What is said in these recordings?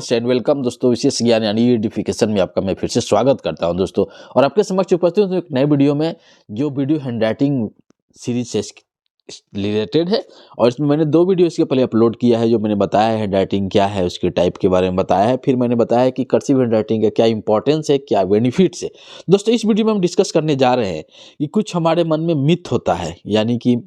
नमस्ते and welcome दोस्तों। विशेष ज्ञान यानी एडिफिकेशन में आपका मैं फिर से स्वागत करता हूं दोस्तों। और आपके समक्ष उपस्थित हूं एक नए वीडियो में, जो वीडियो हैंडराइटिंग सीरीज से रिलेटेड है। और इसमें मैंने 2 वीडियो इसके पहले अपलोड किया है, जो मैंने बताया है हैंडराइटिंग क्या है, उसके टाइप के बारे में बताया है। फिर मैंने बताया है कि कर्सिव हैंडराइटिंग का क्या इंपॉर्टेंस है, क्या बेनिफिट्स है। दोस्तों इस वीडियो में हम डिस्कस करने जा रहे हैं कि कुछ हमारे मन में मिथ होता है, यानी कि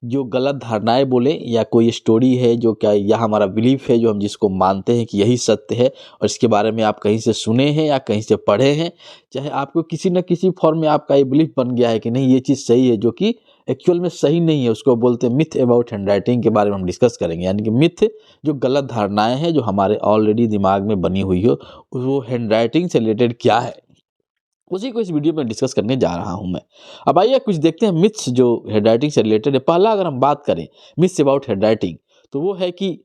जो गलत धारणाएं बोले या कोई स्टोरी है जो क्या या हमारा बिलीफ है, जो हम जिसको मानते हैं कि यही सत्य है, और इसके बारे में आप कहीं से सुने हैं या कहीं से पढ़े हैं, चाहे आपको किसी न किसी फॉर्म में आपका ये बिलीफ बन गया है कि नहीं ये चीज़ सही है, जो कि एक्चुअल में सही नहीं है, उसको बोलते हैं मिथ अबाउट हैंडराइटिंग। के बारे में हम डिस्कस करेंगे, यानी कि मिथ जो गलत धारणाएं हैं जो हमारे ऑलरेडी दिमाग में बनी हुई हो, वो हैंडराइटिंग से रिलेटेड क्या है, उसी को इस वीडियो में डिस्कस करने जा रहा हूं मैं। अब आइए कुछ देखते हैं मिथ्स जो हैंडराइटिंग से रिलेटेड है। पहला अगर हम बात करें मिथ्स अबाउट हैंडराइटिंग, तो वो है कि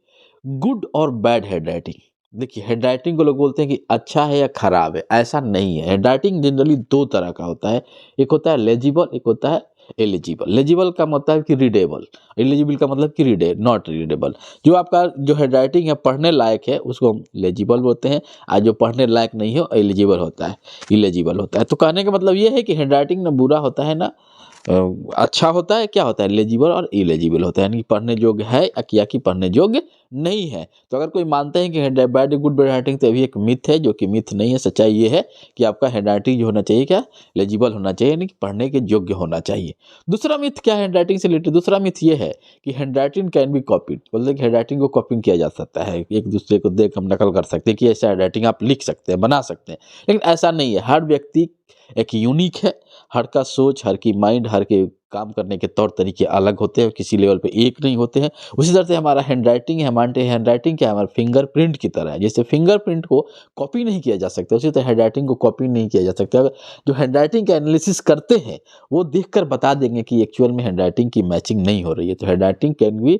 गुड और बैड हैंडराइटिंग। देखिए हैंडराइटिंग को लोग बोलते हैं कि अच्छा है या खराब है, ऐसा नहीं है। हैंडराइटिंग जनरली 2 तरह का होता है, एक होता है लेजिबल, एक होता है एलिजिबल। लेजिबल का मतलब है कि रीडेबल, एलिजिबल का मतलब कि रीडे नॉट रीडेबल। जो आपका जो हैंडराइटिंग है पढ़ने लायक है उसको हम लेजिबल बोलते हैं, और जो पढ़ने लायक नहीं हो एलिजिबल होता है, इलेजिबल होता है। तो कहने का मतलब ये है कि हैंडराइटिंग ना बुरा होता है ना अच्छा होता है, क्या होता है लेजिबल और इलेजिबल होता है, यानी कि पढ़ने योग्य है या कि पढ़ने योग्य नहीं है। तो अगर कोई मानते हैं कि बैड गुड हैंडराइटिंग, तो अभी एक मिथ है, जो कि मिथ नहीं है। सच्चाई ये है कि आपका हैंडराइटिंग जो होना चाहिए क्या लेजिबल होना चाहिए, यानी कि पढ़ने के योग्य होना चाहिए। दूसरा मिथ क्या है हैंडराइटिंग से रिलेटेड? दूसरा मिथ ये है कि हैंडराइटिंग कैन बी कॉपीड। बोलते हैं कि हैंडराइटिंग को कॉपी किया जा सकता है, एक दूसरे को देख हम नकल कर सकते हैं कि ऐसा हैंडराइटिंग आप लिख सकते हैं, बना सकते हैं। लेकिन ऐसा नहीं है। हर व्यक्ति एक यूनिक है, हर का सोच, हर की माइंड, हर के काम करने के तौर तरीके अलग होते हैं, किसी लेवल पे एक नहीं होते हैं। उसी तरह से हमारा हैंडराइटिंग है, मानते हैं हैंडराइटिंग क्या है, हमारा फिंगरप्रिंट की तरह है। जैसे फिंगरप्रिंट को कॉपी नहीं किया जा सकता, उसी तरह हैंडराइटिंग को कॉपी नहीं किया जा सकता। अगर जो हैंडराइटिंग का एनालिसिस करते हैं वो देखकर बता देंगे कि एक्चुअल में हैंडराइटिंग की मैचिंग नहीं हो रही है। तो हैंडराइटिंग कैन बी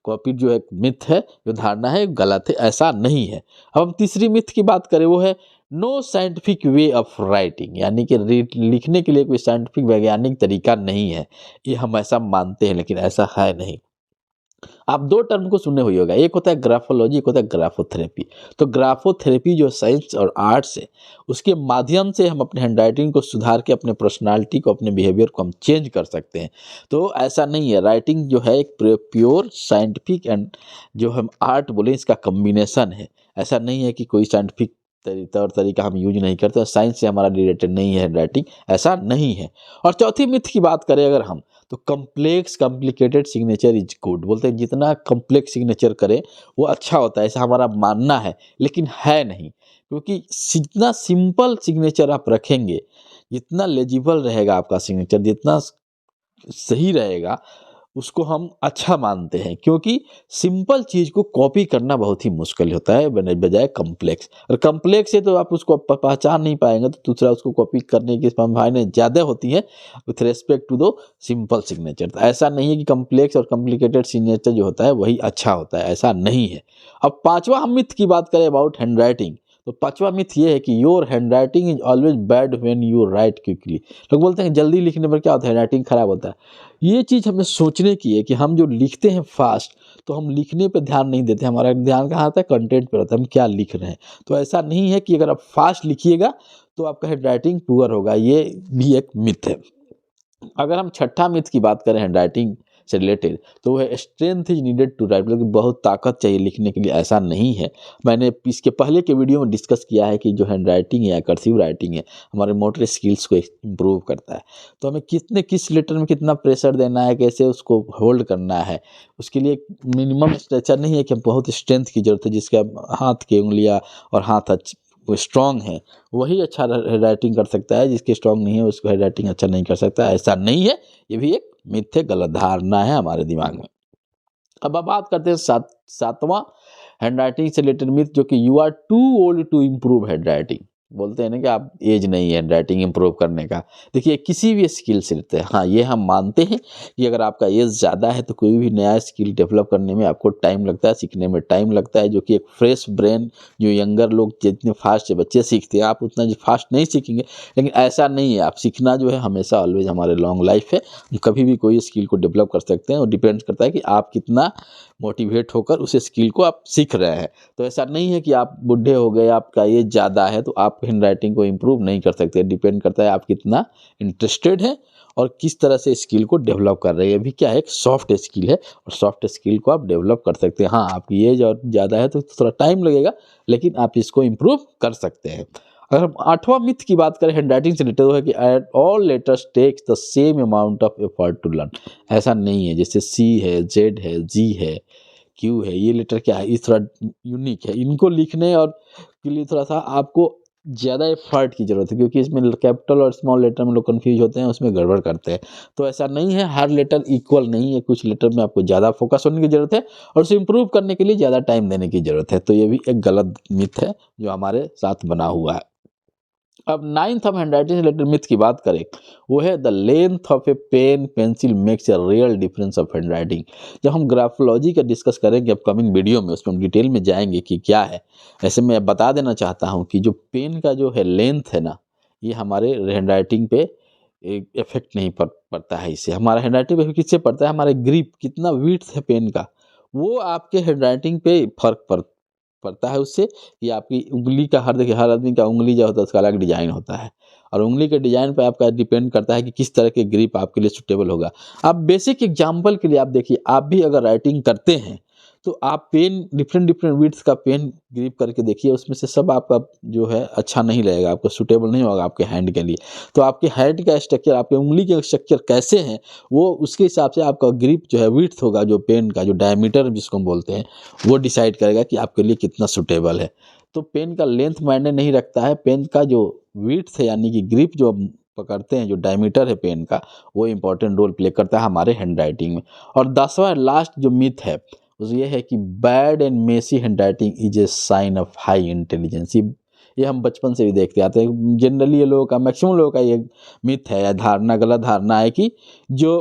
कॉपी जो एक मिथ है, जो धारणा है गलत है, ऐसा नहीं है। अब हम तीसरी मिथ की बात करें, वो है no scientific way of writing, यानी कि लिखने के लिए कोई साइंटिफिक वैज्ञानिक तरीका नहीं है। ये हम ऐसा मानते हैं, लेकिन ऐसा है नहीं। आप 2 टर्म को सुने हुए होगा, एक होता है ग्राफोलॉजी, एक होता है ग्राफोथेरेपी। तो ग्राफोथेरेपी जो साइंस और आर्ट्स है, उसके माध्यम से हम अपने हैंडराइटिंग को सुधार के अपने पर्सनालिटी को, अपने बिहेवियर को हम चेंज कर सकते हैं। तो ऐसा नहीं है। राइटिंग जो है एक प्योर साइंटिफिक एंड जो हम आर्ट बोले इसका कम्बिनेशन है। ऐसा नहीं है कि कोई साइंटिफिक तौर तरीका हम यूज नहीं करते, साइंस से हमारा रिलेटेड नहीं है हैंडराइटिंग, ऐसा नहीं है। और चौथी मिथ की बात करें अगर हम, तो कॉम्प्लिकेटेड सिग्नेचर इज गुड। बोलते हैं जितना कॉम्प्लेक्स सिग्नेचर करें वो अच्छा होता है, ऐसा हमारा मानना है, लेकिन है नहीं। क्योंकि जितना सिंपल सिग्नेचर आप रखेंगे, जितना लेजिबल रहेगा आपका सिग्नेचर, जितना सही रहेगा, उसको हम अच्छा मानते हैं। क्योंकि सिंपल चीज़ को कॉपी करना बहुत ही मुश्किल होता है बजाय कॉम्प्लेक्स। और कॉम्प्लेक्स है तो आप उसको पहचान नहीं पाएंगे, तो दूसरा उसको कॉपी करने की संभावनाएं ज़्यादा होती हैं विथ रेस्पेक्ट टू दो सिंपल सिग्नेचर। तो ऐसा नहीं है कि कॉम्प्लेक्स और कॉम्प्लिकेटेड सिग्नेचर जो होता है वही अच्छा होता है, ऐसा नहीं है। अब 5वां हम मिथ की बात करें अबाउट हैंडराइटिंग, तो 5वां मिथ ये है कि your handwriting is always bad when you right quickly. लोग बोलते हैं जल्दी लिखने पर क्या होता है, हैंडराइटिंग खराब होता है। ये चीज़ हमें सोचने की है कि हम जो लिखते हैं फास्ट, तो हम लिखने पे ध्यान नहीं देते, हमारा ध्यान कहाँ आता है, कंटेंट पे रहता है, हम क्या लिख रहे हैं। तो ऐसा नहीं है कि अगर आप फास्ट लिखिएगा तो आपका हैंडराइटिंग पुअर होगा, ये भी एक मिथ है। अगर हम छठा मिथ की बात करें हैंडराइटिंग से रिलेटेड, तो वो है strength is needed to write, मतलब बहुत ताकत चाहिए लिखने के लिए, ऐसा नहीं है। मैंने इसके पहले के वीडियो में डिस्कस किया है कि जो हैंडराइटिंग है या कर्सिव राइटिंग है, हमारे मोटर स्किल्स को इम्प्रूव करता है। तो हमें किस लेटर में कितना प्रेशर देना है, कैसे उसको होल्ड करना है, उसके लिए मिनिमम स्ट्रेचर नहीं है कि बहुत स्ट्रेंथ की जरूरत है। जिसके हाथ की उंगलियाँ और हाथ वो स्ट्रांग है वही अच्छा राइटिंग कर सकता है, जिसकी स्ट्रांग नहीं है उसको राइटिंग अच्छा नहीं कर सकता, ऐसा नहीं है। ये भी एक मिथ है, गलत धारणा है हमारे दिमाग में। अब बात करते हैं सातवां हैंडराइटिंग से रिलेटेड मिथ, जो कि you are too old to improve handwriting. बोलते हैं ना कि आप एज नहीं है हैंडराइटिंग इम्प्रूव करने का। देखिए किसी भी स्किल से रहते हैं, हाँ ये हम मानते हैं कि अगर आपका एज ज़्यादा है तो कोई भी नया स्किल डेवलप करने में आपको टाइम लगता है, सीखने में टाइम लगता है, जो कि एक फ्रेश ब्रेन जो यंगर लोग जितने फास्ट से बच्चे सीखते हैं आप उतना फास्ट नहीं सीखेंगे। लेकिन ऐसा नहीं है, आप सीखना जो है हमेशा ऑलवेज हमारे लॉन्ग लाइफ है, हम कभी भी कोई स्किल को डेवलप कर सकते हैं और डिपेंड करता है कि आप कितना मोटिवेट होकर उस स्किल को आप सीख रहे हैं। तो ऐसा नहीं है कि आप बूढ़े हो गए, आपका एज ज़्यादा है तो आप हैंड राइटिंग को इम्प्रूव नहीं कर सकते। डिपेंड करता है आप कितना इंटरेस्टेड हैं और किस तरह से स्किल को डेवलप कर रहे हैं। ये भी क्या है, एक सॉफ्ट स्किल है और सॉफ्ट स्किल को आप डेवलप कर सकते हैं। हाँ आपकी एज और ज़्यादा है तो थोड़ा टाइम लगेगा, लेकिन आप इसको इम्प्रूव कर सकते हैं। अगर हम 8वां मिथ की बात करें हैंड राइटिंग से रिलेटेड, वो है कि all letters takes the same amount of effort to learn. ऐसा नहीं है। जैसे सी है, जेड है, जी है, क्यू है, ये लेटर क्या है, ये थोड़ा यूनिक है। इनको लिखने और के लिए थोड़ा सा आपको ज़्यादा एफर्ट की ज़रूरत है, क्योंकि इसमें कैपिटल और स्मॉल लेटर में लोग कंफ्यूज होते हैं, उसमें गड़बड़ करते हैं। तो ऐसा नहीं है, हर लेटर इक्वल नहीं है, कुछ लेटर में आपको ज़्यादा फोकस होने की ज़रूरत है और उसे इम्प्रूव करने के लिए ज़्यादा टाइम देने की ज़रूरत है। तो ये भी एक गलत मिथ है जो हमारे साथ बना हुआ है। अब 9th हम हैंडराइटिंग से रिलेटेड मिथ की बात करें, वो है the length of a pen pencil makes a real difference of handwriting. जब हम ग्राफोलॉजी का डिस्कस करेंगे अपकमिंग वीडियो में, उसमें हम डिटेल में जाएंगे कि क्या है। ऐसे मैं बता देना चाहता हूँ कि जो पेन का जो है लेंथ है ना, ये हमारे हैंडराइटिंग पे इफेक्ट नहीं पड़ता है। इससे हमारा हैंडराइटिंग पे किससे पड़ता है, हमारे ग्रिप कितना विड्थ है पेन का, वो आपके हैंडराइटिंग पे फर्क पड़ता है उससे। कि आपकी उंगली का देखिए हर आदमी का उंगली जो होता है उसका अलग डिजाइन होता है और उंगली के डिजाइन पर आपका डिपेंड करता है कि किस तरह के ग्रिप आपके लिए सुटेबल होगा। आप बेसिक एग्जांपल के लिए आप देखिए, आप भी अगर राइटिंग करते हैं तो आप पेन डिफरेंट विड्थ का पेन ग्रिप करके देखिए, उसमें से सब आपका जो है अच्छा नहीं लगेगा, आपको सुटेबल नहीं होगा आपके हैंड के लिए। तो आपके हैंड का स्ट्रक्चर, आपके उंगली के स्ट्रक्चर कैसे हैं, वो उसके हिसाब से आपका ग्रिप जो है विड्थ होगा, जो पेन का जो डायमीटर जिसको हम बोलते हैं, वो डिसाइड करेगा कि आपके लिए कितना सुटेबल है। तो पेन का लेंथ मायने नहीं रखता है, पेन का जो विड्थ है यानी कि ग्रिप जो हम पकड़ते हैं, जो डायमीटर है पेन का, वो इंपॉर्टेंट रोल प्ले करता है हमारे हैंड राइटिंग में। और 10वां लास्ट जो मिथ है वो ये है कि bad and messy handwriting is a sign of high intelligence. ये हम बचपन से भी देखते आते हैं। जनरली ये लोगों का, मैक्सिमम लोगों का ये मिथ है या धारणा, गलत धारणा है कि जो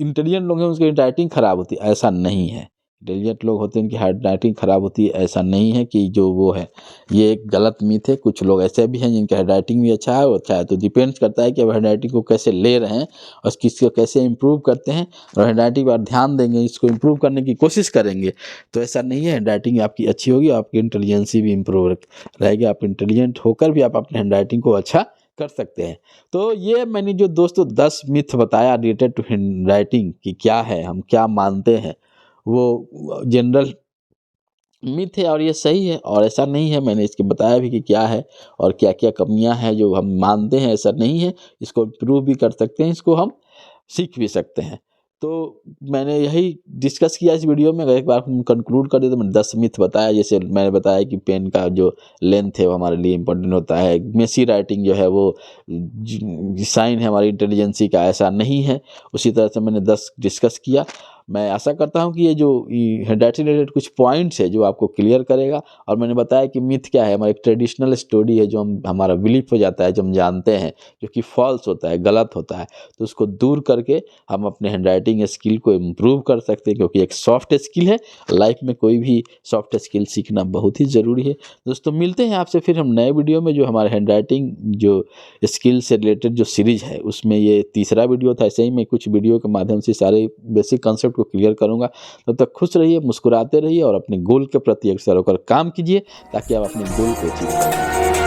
इंटेलिजेंट लोग हैं उसकी हैंड राइटिंग खराब होती है। ऐसा नहीं है। इंटेलिजेंट लोग होते हैं उनकी हैंड राइटिंग खराब होती है, ऐसा नहीं है कि जो वो है। ये एक गलत मिथ है। कुछ लोग ऐसे भी हैं जिनका हैंड राइटिंग भी अच्छा है, वो अच्छा है। तो डिपेंड्स करता है कि अब हैंड राइटिंग को कैसे ले रहे हैं और किसको कैसे इम्प्रूव करते हैं, और हैंड राइटिंग पर ध्यान देंगे, इसको इम्प्रूव करने की कोशिश करेंगे तो ऐसा नहीं है। हैंड राइटिंग आपकी अच्छी होगी, आपकी इंटेलिजेंसी भी इम्प्रूव रहेगी। आप इंटेलिजेंट होकर भी आप अपने हैंड राइटिंग को अच्छा कर सकते हैं। तो ये मैंने जो दोस्तों 10 मिथ बताया रिलेटेड टू हैंड राइटिंग कि क्या है, हम क्या मानते हैं, वो जनरल मिथ है और ये सही है और ऐसा नहीं है। मैंने इसके बताया भी कि क्या है और क्या क्या कमियां हैं जो हम मानते हैं, ऐसा नहीं है। इसको इम्प्रूव भी कर सकते हैं, इसको हम सीख भी सकते हैं। तो मैंने यही डिस्कस किया इस वीडियो में। अगर एक बार हम कंक्लूड कर दे तो मैंने 10 मिथ बताया। जैसे मैंने बताया कि पेन का जो लेंथ है वो हमारे लिए इम्पोर्टेंट होता है। मेसी राइटिंग जो है वो साइन है हमारी इंटेलिजेंसी का, ऐसा नहीं है। उसी तरह से मैंने 10 डिस्कस किया। मैं आशा करता हूं कि ये जो हैंड राइटिंग रिलेटेड कुछ पॉइंट्स है जो आपको क्लियर करेगा। और मैंने बताया कि मिथ क्या है, हमारा एक ट्रेडिशनल स्टोरी है जो हमारा बिलीफ हो जाता है, जो हम जानते हैं, जो कि फॉल्स होता है, गलत होता है। तो उसको दूर करके हम अपने हैंड राइटिंग स्किल को इम्प्रूव कर सकते हैं, क्योंकि एक सॉफ्ट स्किल है। लाइफ में कोई भी सॉफ्ट स्किल सीखना बहुत ही ज़रूरी है। दोस्तों मिलते हैं आपसे फिर हम नए वीडियो में। जो हमारे हैंड राइटिंग जो स्किल से रिलेटेड जो सीरीज है उसमें ये तीसरा वीडियो था। ऐसे ही मैं कुछ वीडियो के माध्यम से सारे बेसिक कंसेप्ट को क्लियर करूंगा। तब तक खुश रहिए, मुस्कुराते रहिए और अपने गोल के प्रति अग्रसर होकर काम कीजिए ताकि आप अपने गोल को अचीव करें।